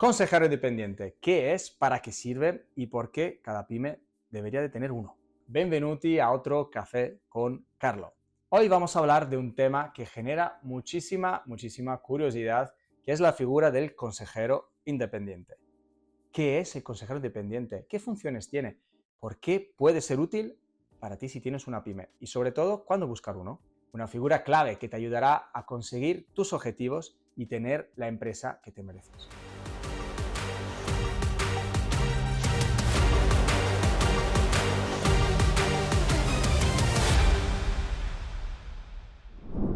Consejero independiente, ¿qué es, para qué sirve y por qué cada pyme debería de tener uno? Benvenuti a otro Café con Carlo. Hoy vamos a hablar de un tema que genera muchísima curiosidad, que es la figura del consejero independiente. ¿Qué es el consejero independiente? ¿Qué funciones tiene? ¿Por qué puede ser útil para ti si tienes una pyme? Y sobre todo, ¿cuándo buscar uno? Una figura clave que te ayudará a conseguir tus objetivos y tener la empresa que te mereces.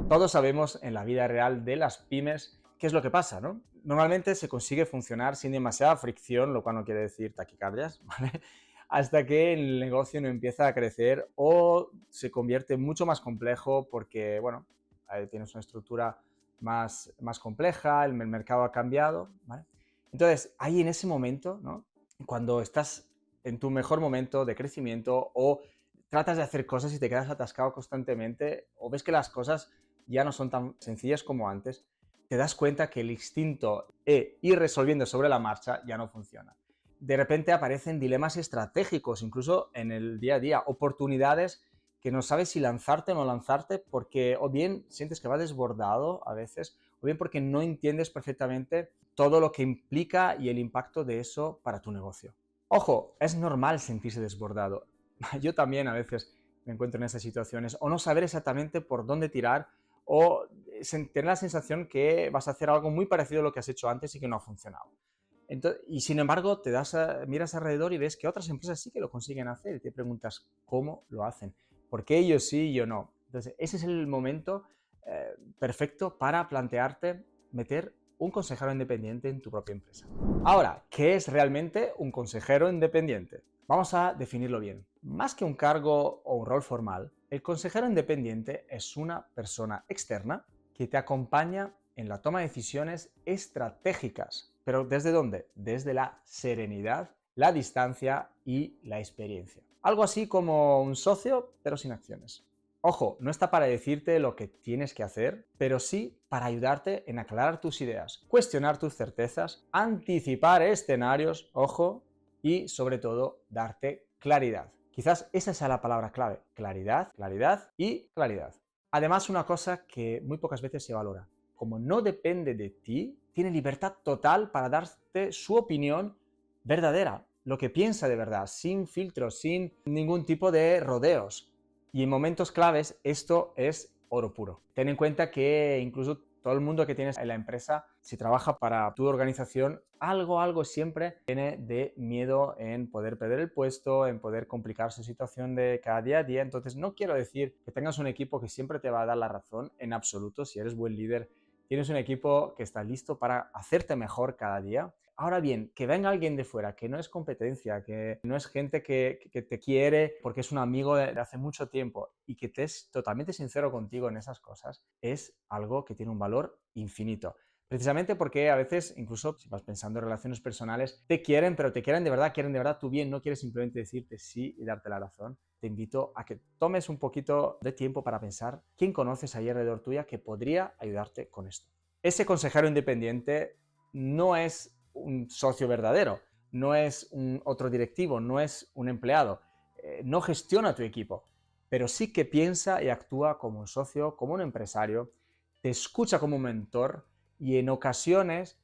Todos sabemos en la vida real de las pymes qué es lo que pasa, ¿no? Normalmente se consigue funcionar sin demasiada fricción, lo cual no quiere decir taquicardias, ¿vale? Hasta que el negocio no empieza a crecer o se convierte mucho más complejo porque, bueno, tienes una estructura más compleja, el mercado ha cambiado, ¿vale? Entonces, ahí en ese momento, ¿no? Cuando estás en tu mejor momento de crecimiento o tratas de hacer cosas y te quedas atascado constantemente o ves que las cosas ya no son tan sencillas como antes, te das cuenta que el instinto e ir resolviendo sobre la marcha ya no funciona. De repente aparecen dilemas estratégicos, incluso en el día a día, oportunidades que no sabes si lanzarte o no lanzarte porque o bien sientes que va desbordado a veces, o bien porque no entiendes perfectamente todo lo que implica y el impacto de eso para tu negocio. Ojo, es normal sentirse desbordado. Yo también a veces me encuentro en esas situaciones o no saber exactamente por dónde tirar o tener la sensación que vas a hacer algo muy parecido a lo que has hecho antes y que no ha funcionado. Entonces, y sin embargo, miras alrededor y ves que otras empresas sí que lo consiguen hacer y te preguntas cómo lo hacen, por qué ellos sí y yo no. Entonces, ese es el momento perfecto para plantearte meter un consejero independiente en tu propia empresa. Ahora, ¿qué es realmente un consejero independiente? Vamos a definirlo bien. Más que un cargo o un rol formal, el consejero independiente es una persona externa que te acompaña en la toma de decisiones estratégicas. ¿Pero desde dónde? Desde la serenidad, la distancia y la experiencia. Algo así como un socio, pero sin acciones. Ojo, no está para decirte lo que tienes que hacer, pero sí para ayudarte en aclarar tus ideas, cuestionar tus certezas, anticipar escenarios, ojo, y sobre todo darte claridad. Quizás esa sea la palabra clave, claridad, claridad y claridad. Además, una cosa que muy pocas veces se valora, como no depende de ti, tiene libertad total para darte su opinión verdadera, lo que piensa de verdad, sin filtros, sin ningún tipo de rodeos. Y en momentos claves esto es oro puro. Ten en cuenta que incluso todo el mundo que tienes en la empresa, si trabaja para tu organización, algo siempre tiene de miedo en poder perder el puesto, en poder complicar su situación de cada día a día. Entonces no quiero decir que tengas un equipo que siempre te va a dar la razón en absoluto. Si eres buen líder, tienes un equipo que está listo para hacerte mejor cada día. Ahora bien, que venga alguien de fuera, que no es competencia, que no es gente que te quiere porque es un amigo de hace mucho tiempo y que te es totalmente sincero contigo en esas cosas, es algo que tiene un valor infinito. Precisamente porque a veces, incluso si vas pensando en relaciones personales, te quieren, pero te quieren de verdad tu bien, no quieres simplemente decirte sí y darte la razón. Te invito a que tomes un poquito de tiempo para pensar quién conoces ahí alrededor tuya que podría ayudarte con esto. Ese consejero independiente no es un socio verdadero, no es un otro directivo, no es un empleado, no gestiona tu equipo, pero sí que piensa y actúa como un socio, como un empresario, te escucha como un mentor y en ocasiones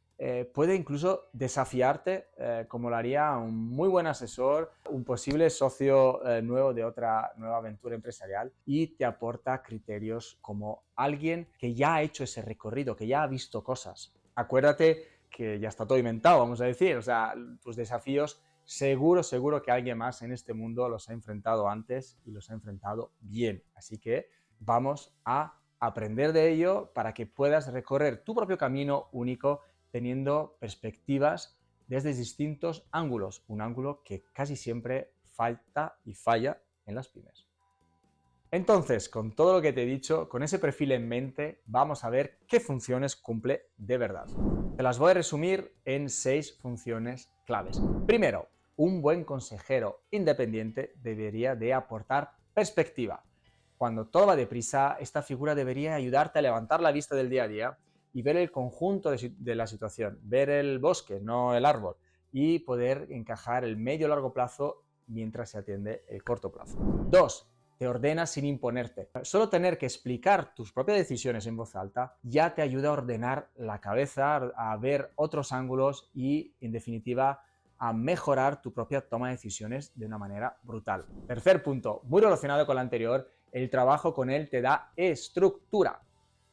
puede incluso desafiarte como lo haría un muy buen asesor, un posible socio nuevo de otra nueva aventura empresarial y te aporta criterios como alguien que ya ha hecho ese recorrido, que ya ha visto cosas. Acuérdate que ya está todo inventado, vamos a decir, o sea, tus desafíos seguro que alguien más en este mundo los ha enfrentado antes y los ha enfrentado bien. Así que vamos a aprender de ello para que puedas recorrer tu propio camino único teniendo perspectivas desde distintos ángulos, un ángulo que casi siempre falta y falla en las pymes. Entonces, con todo lo que te he dicho, con ese perfil en mente, vamos a ver qué funciones cumple de verdad. Te las voy a resumir en 6 funciones claves. Primero, un buen consejero independiente debería de aportar perspectiva. Cuando todo va deprisa, esta figura debería ayudarte a levantar la vista del día a día y ver el conjunto de la situación, ver el bosque, no el árbol, y poder encajar el medio largo plazo mientras se atiende el corto plazo. 2. Te ordenas sin imponerte. Solo tener que explicar tus propias decisiones en voz alta ya te ayuda a ordenar la cabeza, a ver otros ángulos y, en definitiva, a mejorar tu propia toma de decisiones de una manera brutal. Tercer punto, muy relacionado con el anterior, el trabajo con él te da estructura.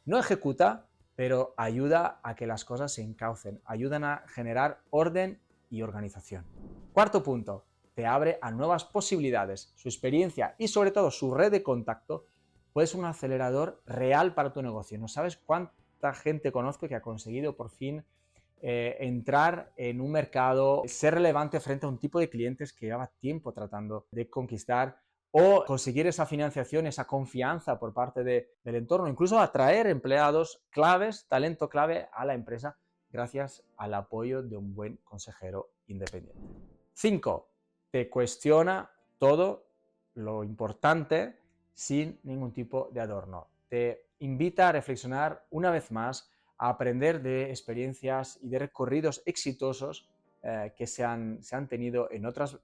No ejecuta, pero ayuda a que las cosas se encaucen, ayudan a generar orden y organización. Cuarto punto, te abre a nuevas posibilidades. Su experiencia y sobre todo su red de contacto puede ser un acelerador real para tu negocio. No sabes cuánta gente conozco que ha conseguido por fin entrar en un mercado, ser relevante frente a un tipo de clientes que llevaba tiempo tratando de conquistar o conseguir esa financiación, esa confianza por parte del entorno, incluso atraer empleados claves, talento clave a la empresa gracias al apoyo de un buen consejero independiente. 5. Te cuestiona todo lo importante sin ningún tipo de adorno. Te invita a reflexionar una vez más, a aprender de experiencias y de recorridos exitosos que se han tenido en otros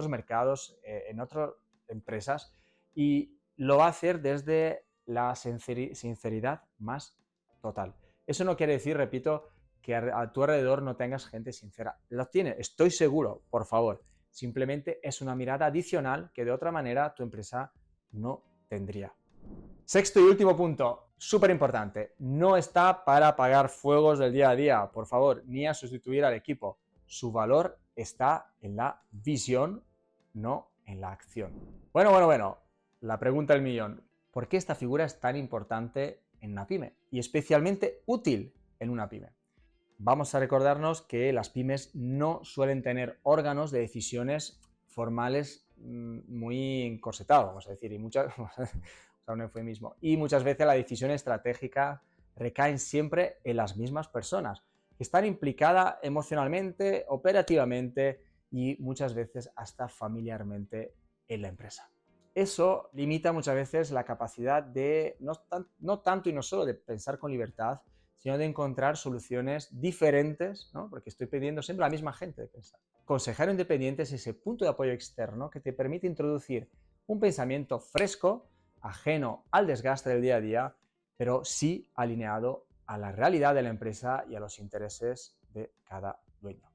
mercados, en otras empresas, y lo va a hacer desde la sinceridad más total. Eso no quiere decir, repito, que a tu alrededor no tengas gente sincera. Lo tiene, estoy seguro, por favor. Simplemente es una mirada adicional que de otra manera tu empresa no tendría. Sexto y último punto, súper importante, no está para apagar fuegos del día a día, por favor, ni a sustituir al equipo. Su valor está en la visión, no en la acción. Bueno, la pregunta del millón, ¿por qué esta figura es tan importante en una pyme y especialmente útil en una pyme? Vamos a recordarnos que las pymes no suelen tener órganos de decisiones formales muy encorsetados, vamos a decir, y muchas, un eufemismo, y muchas veces la decisión estratégica recae siempre en las mismas personas, que están implicadas emocionalmente, operativamente y muchas veces hasta familiarmente en la empresa. Eso limita muchas veces la capacidad de, no tanto y no solo de pensar con libertad, sino de encontrar soluciones diferentes, ¿no? Porque estoy pidiendo siempre a la misma gente de pensar. Consejero independiente es ese punto de apoyo externo que te permite introducir un pensamiento fresco, ajeno al desgaste del día a día, pero sí alineado a la realidad de la empresa y a los intereses de cada dueño.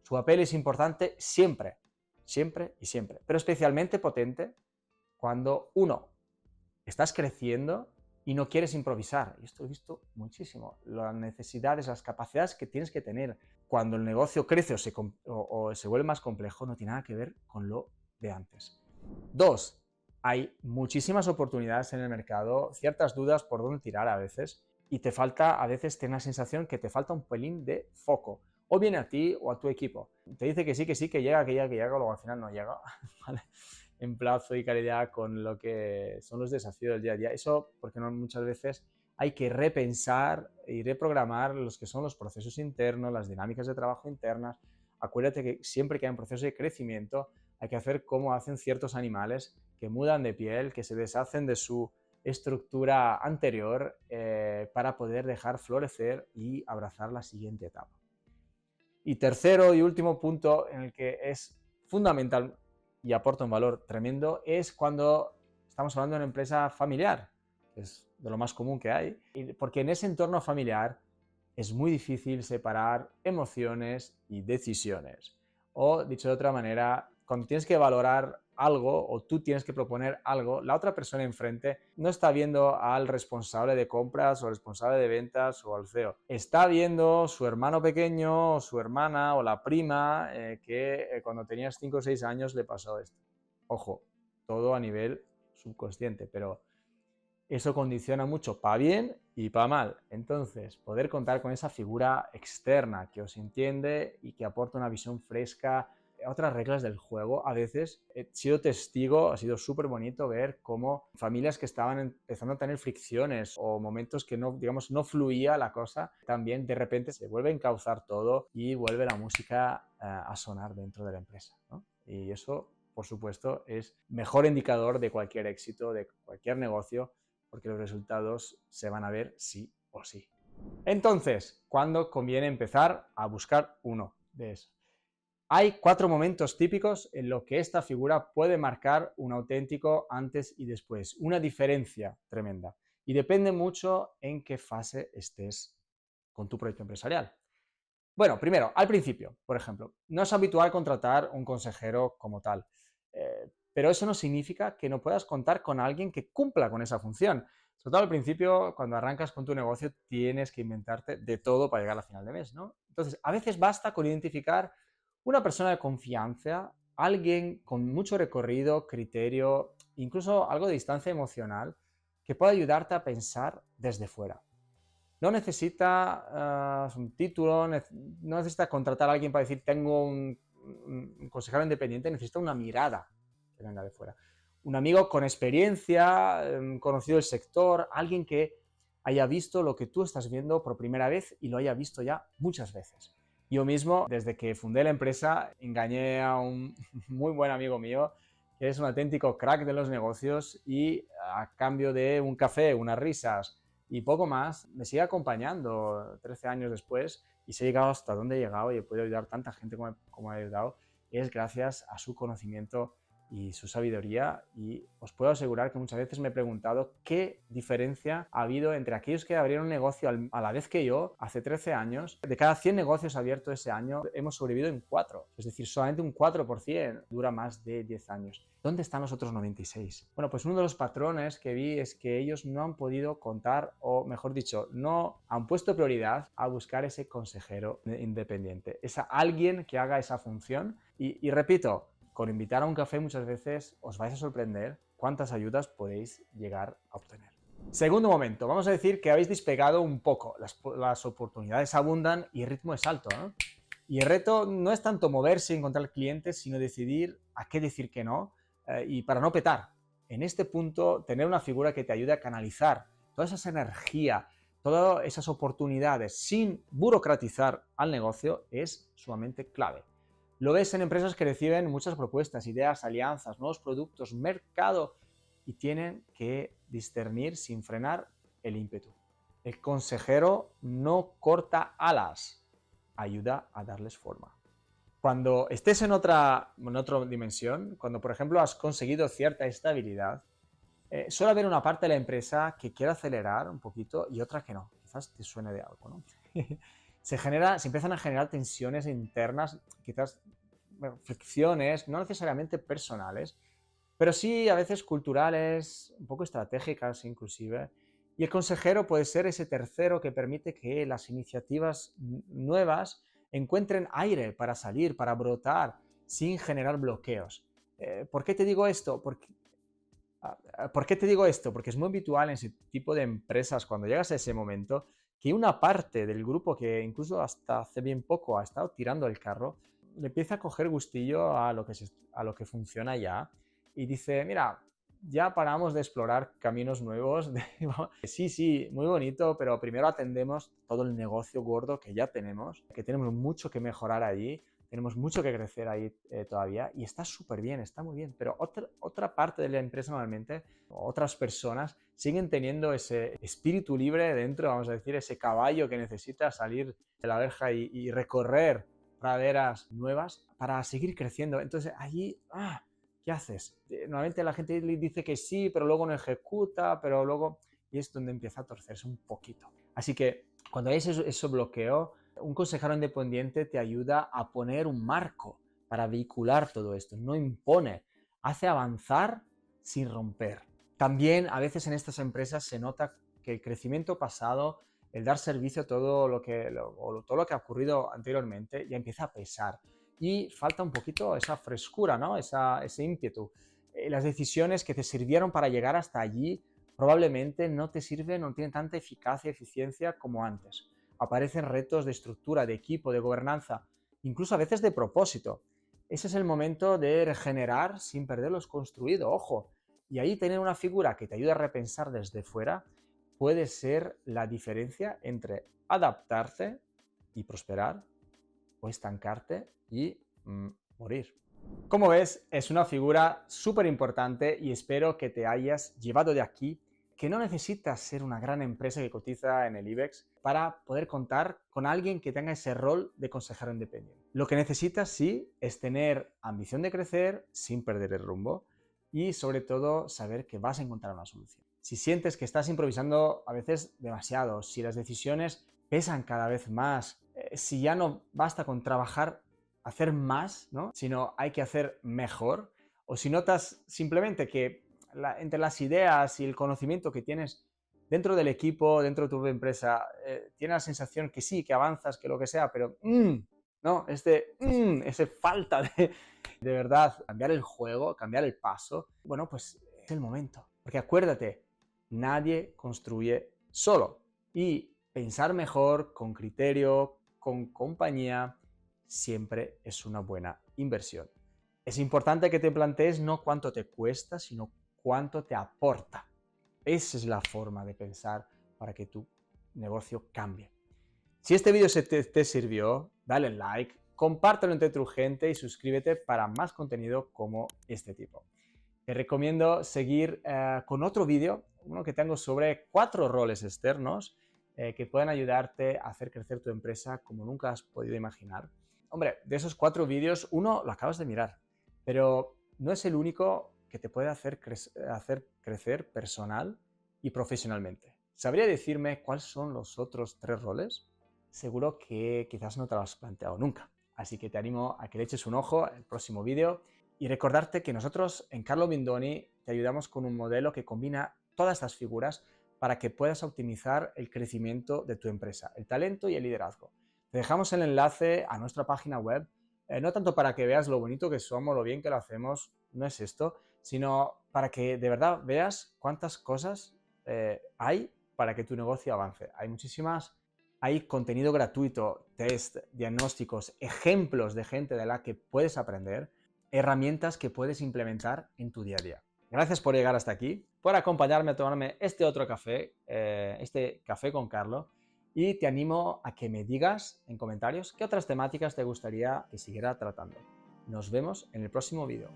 Su papel es importante siempre, siempre y siempre, pero especialmente potente cuando uno, estás creciendo y no quieres improvisar. Y esto he visto muchísimo. Las necesidades, las capacidades que tienes que tener cuando el negocio crece o se vuelve más complejo no tiene nada que ver con lo de antes. 2. Hay muchísimas oportunidades en el mercado, ciertas dudas por dónde tirar a veces, y te falta, a veces tienes la sensación que te falta un pelín de foco. O viene a ti o a tu equipo. Te dice que sí, que llega, luego al final no llega. ¿Vale? En plazo y calidad con lo que son los desafíos del día a día. Eso porque muchas veces hay que repensar y reprogramar los que son los procesos internos, las dinámicas de trabajo internas. Acuérdate que siempre que hay un proceso de crecimiento hay que hacer como hacen ciertos animales que mudan de piel, que se deshacen de su estructura anterior para poder dejar florecer y abrazar la siguiente etapa. Y tercero y último punto en el que es fundamental y aporta un valor tremendo es cuando estamos hablando de una empresa familiar, que es de lo más común que hay, porque en ese entorno familiar es muy difícil separar emociones y decisiones. O, dicho de otra manera, cuando tienes que valorar algo o tú tienes que proponer algo, la otra persona enfrente no está viendo al responsable de compras o al responsable de ventas o al CEO. Está viendo su hermano pequeño o su hermana o la prima que cuando tenías 5 o 6 años le pasó esto. Ojo, todo a nivel subconsciente, pero eso condiciona mucho para bien y para mal. Entonces, poder contar con esa figura externa que os entiende y que aporta una visión fresca, otras reglas del juego. A veces he sido testigo, ha sido súper bonito ver cómo familias que estaban empezando a tener fricciones o momentos que no, digamos, no fluía la cosa, también de repente se vuelve a encauzar todo y vuelve la música a sonar dentro de la empresa, ¿no? Y eso, por supuesto, es mejor indicador de cualquier éxito, de cualquier negocio, porque los resultados se van a ver sí o sí. Entonces, ¿cuándo conviene empezar a buscar uno de esos? Hay 4 momentos típicos en los que esta figura puede marcar un auténtico antes y después, una diferencia tremenda. Y depende mucho en qué fase estés con tu proyecto empresarial. Bueno, primero, al principio, por ejemplo, no es habitual contratar un consejero como tal, pero eso no significa que no puedas contar con alguien que cumpla con esa función. Sobre todo al principio, cuando arrancas con tu negocio, tienes que inventarte de todo para llegar a final de mes, ¿no? Entonces, a veces basta con identificar una persona de confianza, alguien con mucho recorrido, criterio, incluso algo de distancia emocional, que pueda ayudarte a pensar desde fuera. No necesita un título, no necesita contratar a alguien para decir tengo un consejero independiente, necesita una mirada que venga de fuera. Un amigo con experiencia, conocido del sector, alguien que haya visto lo que tú estás viendo por primera vez y lo haya visto ya muchas veces. Yo mismo, desde que fundé la empresa, engañé a un muy buen amigo mío que es un auténtico crack de los negocios y a cambio de un café, unas risas, y poco más, me sigue acompañando 13 años después y se he llegado hasta donde he llegado y he podido ayudar a tanta gente como he ayudado, es gracias a su conocimiento y su sabiduría, y os puedo asegurar que muchas veces me he preguntado qué diferencia ha habido entre aquellos que abrieron un negocio a la vez que yo hace 13 años. De cada 100 negocios abiertos ese año hemos sobrevivido en 4, es decir, solamente un 4% dura más de 10 años. ¿Dónde están los otros 96? Bueno, pues uno de los patrones que vi es que ellos no han podido contar, o mejor dicho, no han puesto prioridad a buscar ese consejero independiente, esa alguien que haga esa función. Y repito, con invitar a un café muchas veces os vais a sorprender cuántas ayudas podéis llegar a obtener. Segundo momento, vamos a decir que habéis despegado un poco, las oportunidades abundan y el ritmo es alto, ¿no? Y el reto no es tanto moverse y encontrar clientes, sino decidir a qué decir que no, y para no petar. En este punto, tener una figura que te ayude a canalizar toda esa energía, todas esas oportunidades sin burocratizar al negocio es sumamente clave. Lo ves en empresas que reciben muchas propuestas, ideas, alianzas, nuevos productos, mercado, y tienen que discernir sin frenar el ímpetu. El consejero no corta alas, ayuda a darles forma. Cuando estés en otra dimensión, cuando por ejemplo has conseguido cierta estabilidad, suele haber una parte de la empresa que quiere acelerar un poquito y otra que no. Quizás te suene de algo, ¿no? Se empiezan a generar tensiones internas, quizás fricciones, no necesariamente personales, pero sí a veces culturales, un poco estratégicas inclusive. Y el consejero puede ser ese tercero que permite que las iniciativas nuevas encuentren aire para salir, para brotar, sin generar bloqueos. ¿Por qué te digo esto? ¿Por qué te digo esto? Porque es muy habitual en ese tipo de empresas, cuando llegas a ese momento, que una parte del grupo que incluso hasta hace bien poco ha estado tirando el carro, le empieza a coger gustillo a lo que funciona ya y dice, mira, ya paramos de explorar caminos nuevos. Sí, sí, muy bonito, pero primero atendemos todo el negocio gordo que tenemos mucho que mejorar allí. Tenemos mucho que crecer ahí todavía y está súper bien, está muy bien, pero otra parte de la empresa normalmente, otras personas, siguen teniendo ese espíritu libre dentro, vamos a decir, ese caballo que necesita salir de la verja y recorrer praderas nuevas para seguir creciendo. Entonces allí, ¿qué haces? Normalmente la gente le dice que sí, pero luego no ejecuta, pero luego... Y es donde empieza a torcerse un poquito. Así que cuando hay ese bloqueo, un consejero independiente te ayuda a poner un marco para vehicular todo esto, no impone, hace avanzar sin romper. También a veces en estas empresas se nota que el crecimiento pasado, el dar servicio a todo todo lo que ha ocurrido anteriormente, ya empieza a pesar y falta un poquito esa frescura, ¿no? Ese ímpetu. Las decisiones que te sirvieron para llegar hasta allí probablemente no te sirven, no tienen tanta eficacia y eficiencia como antes. Aparecen retos de estructura, de equipo, de gobernanza, incluso a veces de propósito. Ese es el momento de regenerar sin perder lo construido, ojo. Y ahí tener una figura que te ayude a repensar desde fuera puede ser la diferencia entre adaptarte y prosperar o estancarte y morir. Como ves, es una figura súper importante y espero que te hayas llevado de aquí que no necesitas ser una gran empresa que cotiza en el IBEX para poder contar con alguien que tenga ese rol de consejero independiente. Lo que necesitas, sí, es tener ambición de crecer sin perder el rumbo y sobre todo saber que vas a encontrar una solución. Si sientes que estás improvisando a veces demasiado, si las decisiones pesan cada vez más, si ya no basta con trabajar, hacer más, ¿no? Sino hay que hacer mejor, o si notas simplemente que entre las ideas y el conocimiento que tienes dentro del equipo, dentro de tu empresa, tienes la sensación que sí, que avanzas, que lo que sea, pero ¿no? Ese falta de verdad cambiar el juego, cambiar el paso, bueno, pues es el momento. Porque acuérdate, nadie construye solo. Y pensar mejor, con criterio, con compañía, siempre es una buena inversión. Es importante que te plantees no cuánto te cuesta, sino cuánto te aporta. Esa es la forma de pensar para que tu negocio cambie. Si este vídeo te sirvió, dale like, compártelo entre tu gente y suscríbete para más contenido como este tipo. Te recomiendo seguir con otro vídeo, uno que tengo sobre 4 roles externos que pueden ayudarte a hacer crecer tu empresa como nunca has podido imaginar. Hombre, de esos 4 vídeos, uno lo acabas de mirar, pero no es el único que te puede hacer crecer personal y profesionalmente. ¿Sabría decirme cuáles son los otros 3 roles? Seguro que quizás no te lo has planteado nunca. Así que te animo a que le eches un ojo al próximo vídeo y recordarte que nosotros en Carlo Bindoni te ayudamos con un modelo que combina todas estas figuras para que puedas optimizar el crecimiento de tu empresa, el talento y el liderazgo. Te dejamos el enlace a nuestra página web, no tanto para que veas lo bonito que somos, lo bien que lo hacemos, no es esto, sino para que de verdad veas cuántas cosas hay para que tu negocio avance. Hay contenido gratuito, test, diagnósticos, ejemplos de gente de la que puedes aprender, herramientas que puedes implementar en tu día a día. Gracias por llegar hasta aquí, por acompañarme a tomarme este otro café, este café con Carlo, y te animo a que me digas en comentarios qué otras temáticas te gustaría que siguiera tratando. Nos vemos en el próximo vídeo.